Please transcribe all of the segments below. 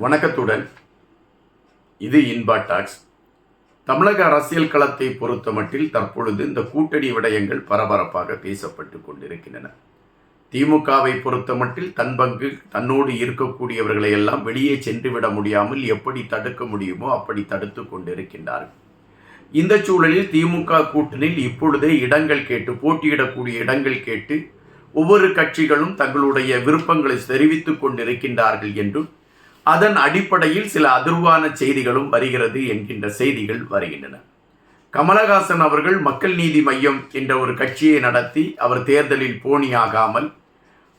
வணக்கத்துடன் இது இன்பா டாக்ஸ். தமிழக அரசியல் களத்தை பொறுத்தமட்டில் தற்பொழுது இந்த கூட்டணி விடயங்கள் பரபரப்பாக பேசப்பட்டு கொண்டிருக்கின்றன. திமுகவை பொறுத்தமட்டில் தன் பங்கு தன்னோடு இருக்கக்கூடியவர்களை எல்லாம் வெளியே சென்றுவிட முடியாமல் எப்படி தடுக்க முடியுமோ அப்படி தடுத்து கொண்டிருக்கின்றார்கள். இந்த சூழலில் திமுக கூட்டணியில் இப்பொழுதே இடங்கள் கேட்டு போட்டியிடக்கூடிய இடங்கள் கேட்டு ஒவ்வொரு கட்சிகளும் தங்களுடைய விருப்பங்களை தெரிவித்துக் கொண்டிருக்கின்றார்கள் என்றும் அதன் அடிப்படையில் சில அதிர்வான செய்திகளும் வருகிறது என்கின்ற செய்திகள் வருகின்றன. கமலஹாசன் அவர்கள் மக்கள் நீதி மையம் என்ற ஒரு கட்சியை நடத்தி அவர் தேர்தலில் போணியாகாமல்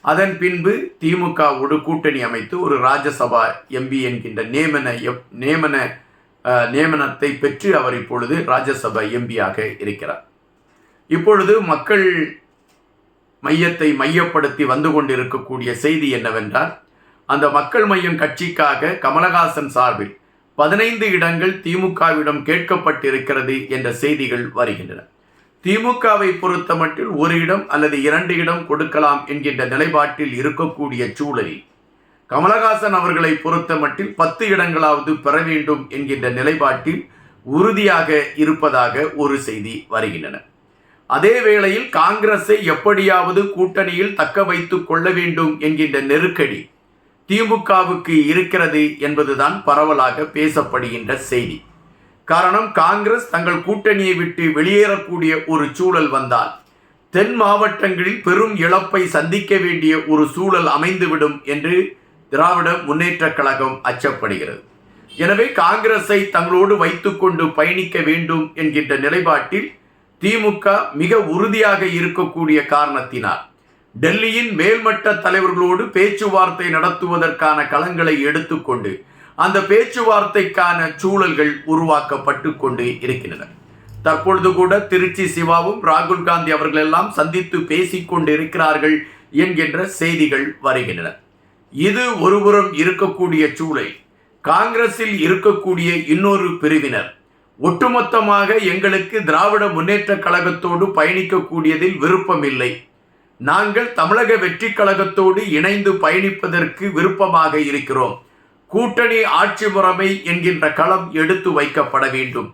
அதன் பின்பு திமுகவோடு கூட்டணி அமைத்து ஒரு ராஜ்யசபா எம்பி என்கின்ற நியமனத்தை பெற்று அவர் இப்பொழுது ராஜ்யசபா எம்பியாக இருக்கிறார். இப்பொழுது மக்கள் மையத்தை மையப்படுத்தி வந்து கொண்டிருக்கக்கூடிய செய்தி என்னவென்றால், அந்த மக்கள் மையம் கட்சிக்காக கமலஹாசன் சார்பில் 15 இடங்கள் திமுகவிடம் கேட்கப்பட்டிருக்கிறது என்ற செய்திகள் வருகின்றன. திமுகவை பொறுத்தமட்டில் ஒரு இடம் அல்லது 2 இடம் கொடுக்கலாம் என்கின்ற நிலைப்பாட்டில் இருக்கக்கூடிய சூழலில் கமலஹாசன் அவர்களை பொறுத்தமட்டில் 10 இடங்களாவது பெற வேண்டும் என்கின்ற நிலைப்பாட்டில் உறுதியாக இருப்பதாக ஒரு செய்தி வருகின்றன. அதே வேளையில் காங்கிரஸை எப்படியாவது கூட்டணியில் தக்க வைத்துக் கொள்ள வேண்டும் என்கின்ற நெருக்கடி திமுகவுக்கு இருக்கிறது என்பதுதான் பரவலாக பேசப்படுகின்ற செய்தி. காரணம், காங்கிரஸ் தங்கள் கூட்டணியை விட்டு வெளியேறக்கூடிய ஒரு சூழல் வந்தால் தென் மாவட்டங்களில் பெரும் இழப்பை சந்திக்க வேண்டிய ஒரு சூழல் அமைந்துவிடும் என்று திராவிட முன்னேற்றக் கழகம் அச்சப்படுகிறது. எனவே காங்கிரஸை தங்களோடு வைத்துக்கொண்டு பயணிக்க வேண்டும் என்கின்ற நிலைப்பாட்டில் திமுக மிக உறுதியாக இருக்கக்கூடிய காரணத்தினால் டெல்லியின் மேல்மட்ட தலைவர்களோடு பேச்சுவார்த்தை நடத்துவதற்கான களங்களை எடுத்துக்கொண்டு அந்த பேச்சுவார்த்தைக்கான சூழல்கள் உருவாக்கப்பட்டு கொண்டு இருக்கின்றன. தற்பொழுது கூட திருச்சி சிவாவும் ராகுல் காந்தி அவர்கள் எல்லாம் சந்தித்து பேசிக்கொண்டு இருக்கிறார்கள் என்கின்ற செய்திகள் வருகின்றன. இது ஒருபுறம் இருக்கக்கூடிய சூழல், காங்கிரஸில் இருக்கக்கூடிய இன்னொரு பிரிவினர் ஒட்டுமொத்தமாக எங்களுக்கு திராவிட முன்னேற்ற கழகத்தோடு பயணிக்கக்கூடியதில் விருப்பமில்லை, நாங்கள் தமிழக வெற்றி கழகத்தோடு இணைந்து பயணிப்பதற்கு விருப்பமாக இருக்கிறோம், கூட்டணி ஆட்சி முறைமை என்கின்ற களம் எடுத்து வைக்கப்பட வேண்டும்,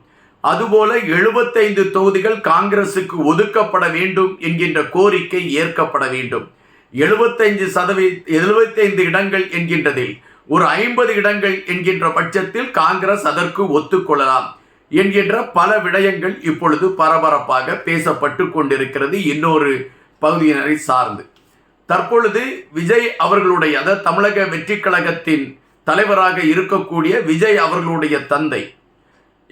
அதுபோல 75 தொகுதிகள் காங்கிரசுக்கு ஒதுக்கப்பட வேண்டும் என்கின்ற கோரிக்கை ஏற்கப்பட வேண்டும், 75 இடங்கள் என்கின்றதில் ஒரு 50 இடங்கள் என்கின்ற பட்சத்தில் காங்கிரஸ் அதற்கு ஒத்துக்கொள்ளலாம் என்கின்ற பல விடயங்கள் இப்பொழுது பரபரப்பாக பேசப்பட்டு கொண்டிருக்கிறது. இன்னொரு பகுதியினரை சார்ந்து தற்பொழுது விஜய் அவர்களுடைய, அதாவது தமிழக வெற்றி கழகத்தின் தலைவராக இருக்கக்கூடிய விஜய் அவர்களுடைய தந்தை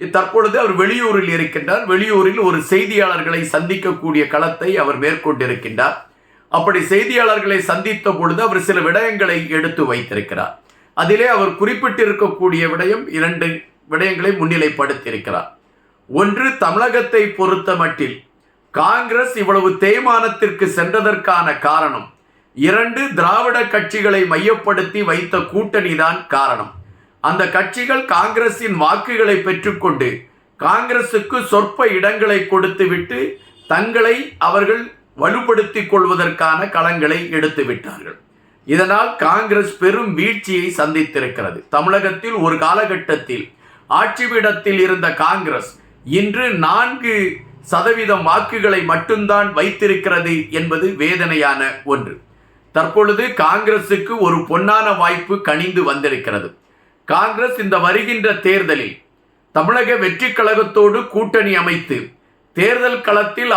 தற்பொழுது அவர் வெளியூரில் இருக்கின்றார். வெளியூரில் ஒரு செய்தியாளர்களை சந்திக்கக்கூடிய களத்தை அவர் மேற்கொண்டிருக்கின்றார். அப்படி செய்தியாளர்களை சந்தித்த பொழுது அவர் சில விடயங்களை எடுத்து வைத்திருக்கிறார். அதிலே அவர் குறிப்பிட்டிருக்கக்கூடிய விடயம் 2 விடயங்களை முன்னிலைப்படுத்தியிருக்கிறார். ஒன்று, தமிழகத்தை பொறுத்த மட்டில் காங்கிரஸ் இவ்வளவு தேய்மானத்திற்கு சென்றதற்கான காரணம் 2 திராவிட கட்சிகளை மையப்படுத்தி வைத்த கூட்டணி தான் காரணம். அந்த கட்சிகள் காங்கிரசின் வாக்குகளை பெற்றுக்கொண்டு காங்கிரசுக்கு சொற்ப இடங்களை கொடுத்துவிட்டு தங்களை அவர்கள் வலுப்படுத்திக் கொள்வதற்கான களங்களை எடுத்து விட்டார்கள். இதனால் காங்கிரஸ் பெரும் வீழ்ச்சியை சந்தித்திருக்கிறது. தமிழகத்தில் ஒரு காலகட்டத்தில் ஆட்சி பீடத்தில் இருந்த காங்கிரஸ் இன்று 4% வாக்குகளை மட்டும்தான் வைத்திருக்கிறது என்பது வேதனையான ஒன்று. தற்பொழுது காங்கிரசுக்கு ஒரு பொன்னான வாய்ப்பு கனிந்து வந்திருக்கிறது. காங்கிரஸ் இந்த வருகின்ற தேர்தலில் தமிழக வெற்றி கழகத்தோடு கூட்டணி அமைத்து தேர்தல் களத்தில்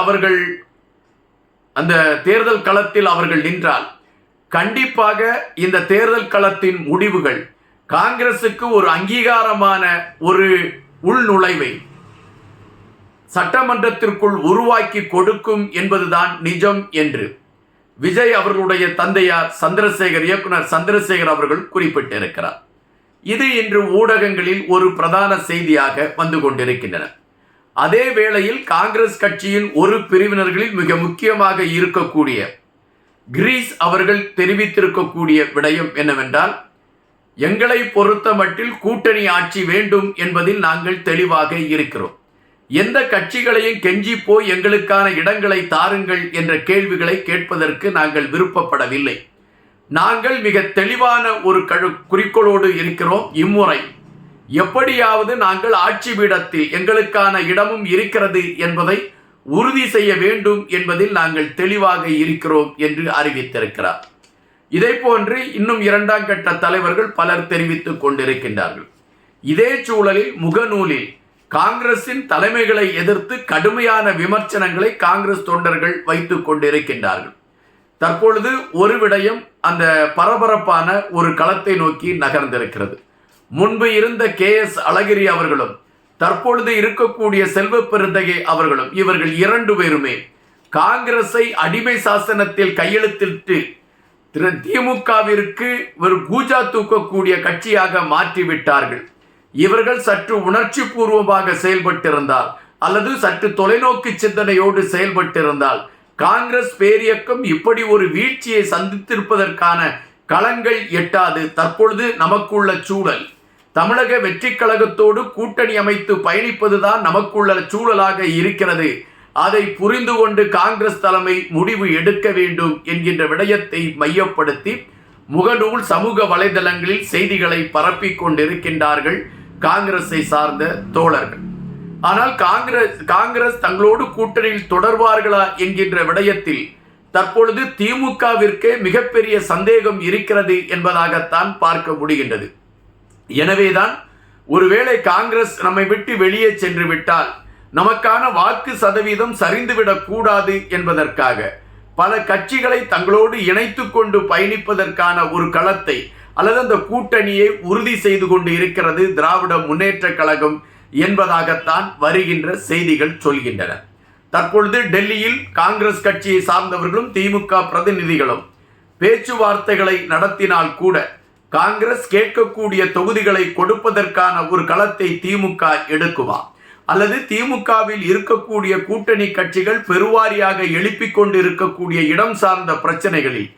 அவர்கள் நின்றால் கண்டிப்பாக இந்த தேர்தல் களத்தின் முடிவுகள் காங்கிரசுக்கு ஒரு அங்கீகாரமான ஒரு உள்நுழைவை சட்டமன்றத்திற்குள் உருவாக்கி கொடுக்கும் என்பதுதான் நிஜம் என்று விஜய் அவர்களுடைய தந்தையார் இயக்குனர் சந்திரசேகர் அவர்கள் குறிப்பிட்டிருக்கிறார். இது இன்று ஊடகங்களில் ஒரு பிரதான செய்தியாக வந்து கொண்டிருக்கின்றன. அதே வேளையில் காங்கிரஸ் கட்சியின் ஒரு பிரிவினர்களில் மிக முக்கியமாக இருக்கக்கூடிய கிரீஸ் அவர்கள் தெரிவித்திருக்கக்கூடிய விடயம் என்னவென்றால், எங்களை பொறுத்த மட்டில் கூட்டணி ஆட்சி வேண்டும் என்பதில் நாங்கள் தெளிவாக இருக்கிறோம், எந்த கட்சிகளையும் கெஞ்சி போய் எங்களுக்கான இடங்களை தாருங்கள் என்ற கேள்விகளை கேட்பதற்கு நாங்கள் விருப்பப்படவில்லை, நாங்கள் மிக தெளிவான ஒரு குறிக்கோளோடு இருக்கிறோம். இம்முறை எப்படியாவது நாங்கள் ஆட்சி பீடத்தில் எங்களுக்கான இடமும் இருக்கிறது என்பதை உறுதி செய்ய வேண்டும் என்பதில் நாங்கள் தெளிவாக இருக்கிறோம் என்று அறிவித்திருக்கிறார். இதே போன்று இன்னும் 2ஆம் கட்ட தலைவர்கள் பலர் தெரிவித்துக் கொண்டிருக்கின்றார்கள். இதே சூழலில் முகநூலில் காங்கிரசின் தலைமைகளை எதிர்த்து கடுமையான விமர்சனங்களை காங்கிரஸ் தொண்டர்கள் வைத்துக் கொண்டிருக்கின்றார்கள். தற்பொழுது ஒரு விடயம் அந்த பரபரப்பான ஒரு களத்தை நோக்கி நகர்ந்திருக்கிறது. முன்பு இருந்த KS அழகிரி அவர்களும் தற்பொழுது இருக்கக்கூடிய செல்வ பெருந்தகை அவர்களும் இவர்கள் 2 பேருமே காங்கிரஸை அடிமை சாசனத்தில் கையெழுத்திட்டு திமுகவிற்கு ஒரு பூஜா தூக்கக்கூடிய கட்சியாக மாற்றிவிட்டார்கள். இவர்கள் சற்று உணர்ச்சி பூர்வமாக செயல்பட்டிருந்தால் அல்லது சற்று தொலைநோக்கு சிந்தனையோடு செயல்பட்டிருந்தால் காங்கிரஸ் பேரியக்கம் இப்படி ஒரு வீழ்ச்சியை சந்தித்திருப்பதற்கான களங்கள் எட்டாது. தற்பொழுது நமக்குள்ள சூழல் தமிழக வெற்றி கழகத்தோடு கூட்டணி அமைத்து பயணிப்பதுதான் நமக்குள்ள சூழலாக இருக்கிறது. அதை புரிந்து கொண்டு காங்கிரஸ் தலைமை முடிவு எடுக்க வேண்டும் என்கின்ற விடயத்தை மையப்படுத்தி முகநூல் சமூக வலைதளங்களில் செய்திகளை பரப்பிக் கொண்டிருக்கின்றார்கள் காங்கிரஸை சார்ந்த தோழர்கள். ஆனால் காங்கிரஸ் தங்களோடு கூட்டணியில் தொடர்வார்களா என்கின்ற விடயத்தில் தற்பொழுது திமுகவிற்கு மிகப்பெரிய சந்தேகம் இருக்கிறது என்பதாகத்தான் பார்க்க முடிகின்றது. எனவேதான் ஒருவேளை காங்கிரஸ் நம்மை விட்டு வெளியே சென்று விட்டால் நமக்கான வாக்கு சதவீதம் சரிந்துவிடக் கூடாது என்பதற்காக பல கட்சிகளை தங்களோடு இணைத்து கொண்டு பயணிப்பதற்கான ஒரு களத்தை அல்லது அந்த கூட்டணியை உறுதி செய்து கொண்டு இருக்கிறது திராவிட முன்னேற்ற கழகம் என்பதாகத்தான் வருகின்ற செய்திகள் சொல்கின்றன. தற்பொழுது டெல்லியில் காங்கிரஸ் கட்சியை சார்ந்தவர்களும் திமுக பிரதிநிதிகளும் பேச்சுவார்த்தைகளை நடத்தினால் கூட காங்கிரஸ் கேட்கக்கூடிய தொகுதிகளை கொடுப்பதற்கான ஒரு களத்தை திமுக எடுக்குமா அல்லது திமுகவில் இருக்கக்கூடிய கூட்டணி கட்சிகள் பெருவாரியாக எழுப்பிக் கொண்டு இருக்கக்கூடிய இடம் சார்ந்த பிரச்சனைகளில்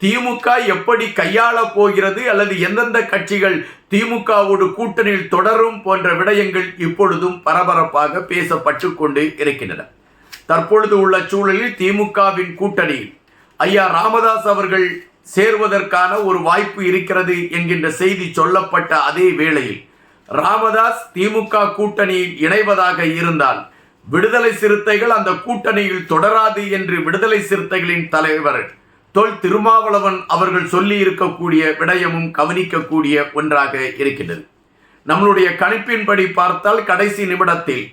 திமுக எப்படி கையாள போகிறது அல்லது எந்தெந்த கட்சிகள் திமுகவோடு கூட்டணியில் தொடரும் போன்ற விடயங்கள் இப்பொழுதும் பரபரப்பாக பேசப்பட்டு கொண்டு இருக்கின்றன. தற்பொழுது உள்ள சூழலில் திமுகவின் கூட்டணியில் ஐயா ராமதாஸ் அவர்கள் சேர்வதற்கான ஒரு வாய்ப்பு இருக்கிறது என்கின்ற செய்தி சொல்லப்பட்ட அதே வேளையில் ராமதாஸ் திமுக கூட்டணியில் இணைவதாக இருந்தால் விடுதலை சிறுத்தைகள் அந்த கூட்டணியில் தொடராது என்று விடுதலை சிறுத்தைகளின் தலைவர் தொல் திருமாவளவன் அவர்கள் சொல்லி இருக்கக்கூடிய விடயமும் கவனிக்கக்கூடிய ஒன்றாக இருக்கின்றது. நம்மளுடைய கணிப்பின்படி பார்த்தால் கடைசி நிமிடத்தில்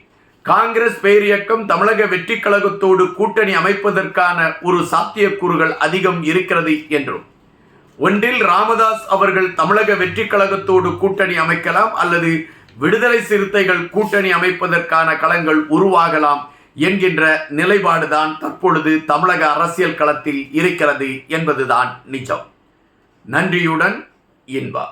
காங்கிரஸ் பேரியக்கம் தமிழக வெற்றி கழகத்தோடு கூட்டணி அமைப்பதற்கான ஒரு சாத்தியக்கூறுகள் அதிகம் இருக்கிறது என்றும் ஒன்றில் ராமதாஸ் அவர்கள் தமிழக வெற்றி கழகத்தோடு கூட்டணி அமைக்கலாம் அல்லது விடுதலை சிறுத்தைகள் கூட்டணி அமைப்பதற்கான களங்கள் உருவாகலாம் என்கின்ற நிலைப்பாடுதான் தற்பொழுது தமிழக அரசியல் களத்தில் இருக்கிறது என்பதுதான் நிஜம். நன்றியுடன் இன்பா.